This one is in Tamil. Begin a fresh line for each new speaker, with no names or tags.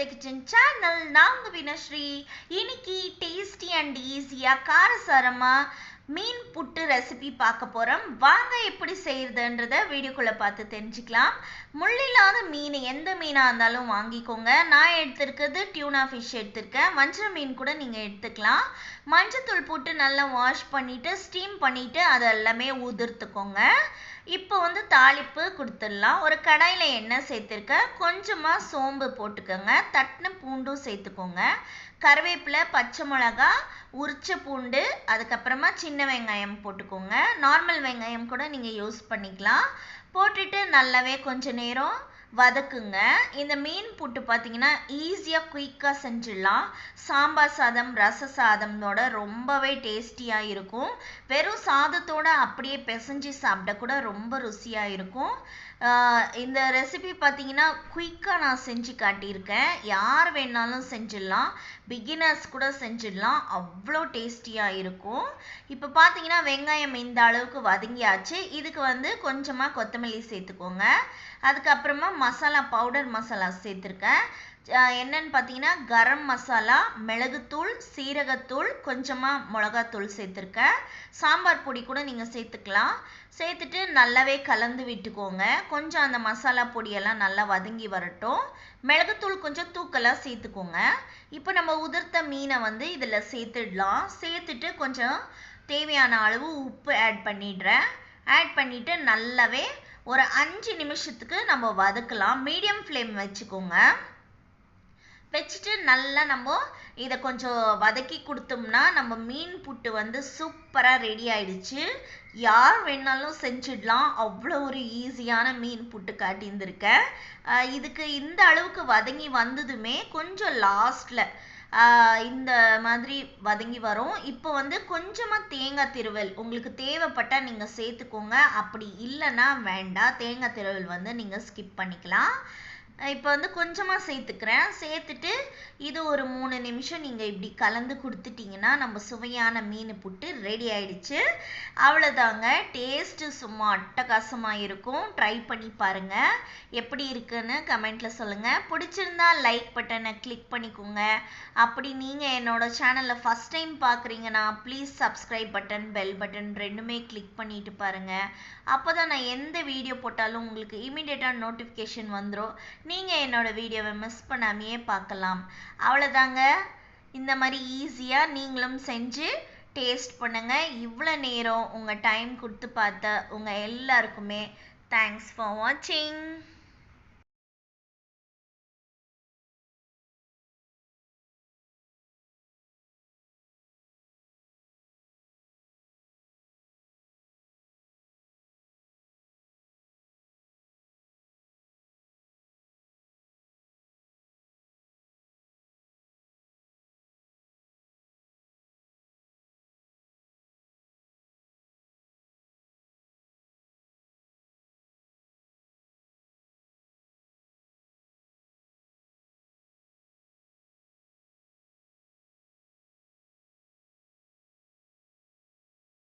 Kitchen channel. நாங்க வினஸ்ரீ. இன்னைக்கு டேஸ்டி அண்ட் ஈஸியா காரசாரமா மீன் புட்டு ரெசிபி பார்க்க போறோம். வாங்க எப்படி செய்யறதுன்றத வீடியோக்குள்ள பார்த்து தெரிஞ்சுக்கலாம். முள்ளில்லாத மீன் எந்த மீனா இருந்தாலும் வாங்கிக்கோங்க. நான் எடுத்திருக்கிறது டியூனா ஃபிஷ் எடுத்திருக்கேன். வஞ்சர மீன் கூட நீங்க எடுத்துக்கலாம். மஞ்சத்தூள் போட்டு நல்லா வாஷ் பண்ணிட்டு ஸ்டீம் பண்ணிட்டு அதை எல்லாமே உதிர்த்துக்கோங்க. இப்போ தாளிப்பு கொடுத்துடலாம். ஒரு கடாயில் எண்ணெய் சேர்த்துருக்கேன். கொஞ்சமாக சோம்பு போட்டுக்கோங்க. தட்டின பூண்டும் சேர்த்துக்கோங்க. கருவேப்பிலை, பச்சை மிளகா, உரிச்ச பூண்டு, அதுக்கப்புறமா சின்ன வெங்காயம் போட்டுக்கோங்க. நார்மல் வெங்காயம் கூட நீங்கள் யூஸ் பண்ணிக்கலாம். போட்டுட்டு நல்லாவே கொஞ்ச நேரம் வதக்குங்க. இந்த மீன் புட்டு பார்த்தீங்கன்னா ஈஸியாக குயிக்காக செஞ்சிடலாம். சாம்பார் சாதம், ரச சாதமோட ரொம்பவே டேஸ்டியாக இருக்கும். வெறும் சாதத்தோடு அப்படியே பிசைஞ்சு சாப்பிட கூட ரொம்ப ருசியாக இருக்கும். இந்த ரெசிபி பார்த்தீங்கன்னா குயிக்காக நான் செஞ்சு காட்டியிருக்கேன். யார் வேணாலும் செஞ்சிடலாம், பிகினர்ஸ் கூட செஞ்சிடலாம். அவ்வளோ டேஸ்டியாக இருக்கும். இப்போ பார்த்தீங்கன்னா வெங்காயம் இந்த அளவுக்கு வதங்கியாச்சு. இதுக்கு கொஞ்சமாக கொத்தமல்லி சேர்த்துக்கோங்க. அதுக்கப்புறமா மசாலா, பவுடர் மசாலா சேர்த்துருக்கேன். என்னன்னு பார்த்தீங்கன்னா கரம் மசாலா, மிளகுத்தூள், சீரகத்தூள், கொஞ்சமாக மிளகாத்தூள் சேர்த்துருக்கேன். சாம்பார் பொடி கூட நீங்கள் சேர்த்துக்கலாம். சேர்த்துட்டு நல்லாவே கலந்து விட்டுக்கோங்க. கொஞ்சம் அந்த மசாலா பொடியெல்லாம் நல்லா வதங்கி வரட்டும். மிளகுத்தூள் கொஞ்சம் தூக்கலாக சேர்த்துக்கோங்க. இப்போ நம்ம உதிர்த்த மீனை இதில் சேர்த்துடலாம். சேர்த்துட்டு கொஞ்சம் தேவையான அளவு உப்பு ஆட் பண்ணிடுறேன். ஆட் பண்ணிவிட்டு நல்லாவே ஒரு 5 நிமிஷத்துக்கு நம்ம வதக்கலாம். மீடியம் ஃப்ளேம் வச்சுக்கோங்க. வச்சுட்டு நல்லா நம்ம இதை கொஞ்சம் வதக்கி கொடுத்தோம்னா நம்ம மீன் புட்டு சூப்பராக ரெடி ஆயிடுச்சு. யார் வேணாலும் செஞ்சிடலாம். அவ்வளோ ஒரு ஈஸியான மீன் புட்டு காட்டியிருந்திருக்கேன். இதுக்கு இந்த அளவுக்கு வதங்கி வந்ததுமே கொஞ்சம் லாஸ்டில் இந்த மாதிரி வதங்கி வரும். இப்போ கொஞ்சமாக தேங்காய் திருவல் உங்களுக்கு தேவைப்பட்டால் நீங்கள் சேர்த்துக்கோங்க. அப்படி இல்லைன்னா வேண்டாம். தேங்காய் திருவல் நீங்கள் ஸ்கிப் பண்ணிக்கலாம். இப்போ கொஞ்சமாக சேர்த்துக்கிறேன். சேர்த்துட்டு இது ஒரு 3 நிமிஷம் நீங்கள் இப்படி கலந்து கொடுத்துட்டிங்கன்னா நம்ம சுவையான மீன் புட்டு ரெடி ஆயிடுச்சு. அவ்வளோதாங்க. டேஸ்ட்டு சும்மா அட்டகாசமாக இருக்கும். ட்ரை பண்ணி பாருங்கள். எப்படி இருக்குன்னு கமெண்ட்டில் சொல்லுங்கள். பிடிச்சிருந்தா லைக் பட்டனை கிளிக் பண்ணிக்கோங்க. அப்படி நீங்கள் என்னோட சேனலில் ஃபஸ்ட் டைம் பார்க்குறீங்கன்னா please subscribe button, bell button ரெண்டுமே கிளிக் பண்ணிட்டு பாருங்கள். அப்போ தான் நான் எந்த வீடியோ போட்டாலும் உங்களுக்கு இமீடியட்டாக நோட்டிஃபிகேஷன் வந்துடும். நீங்கள் என்னோட வீடியோவை மிஸ் பண்ணாமையே பார்க்கலாம். அவ்வளோதாங்க. இந்த மாதிரி ஈஸியாக நீங்களும் செஞ்சு டேஸ்ட் பண்ணுங்கள். இவ்வளோ நேரம் உங்கள் டைம் கொடுத்து பார்த்த உங்கள் எல்லாருக்குமே தேங்க்ஸ் ஃபார் வாட்சிங்.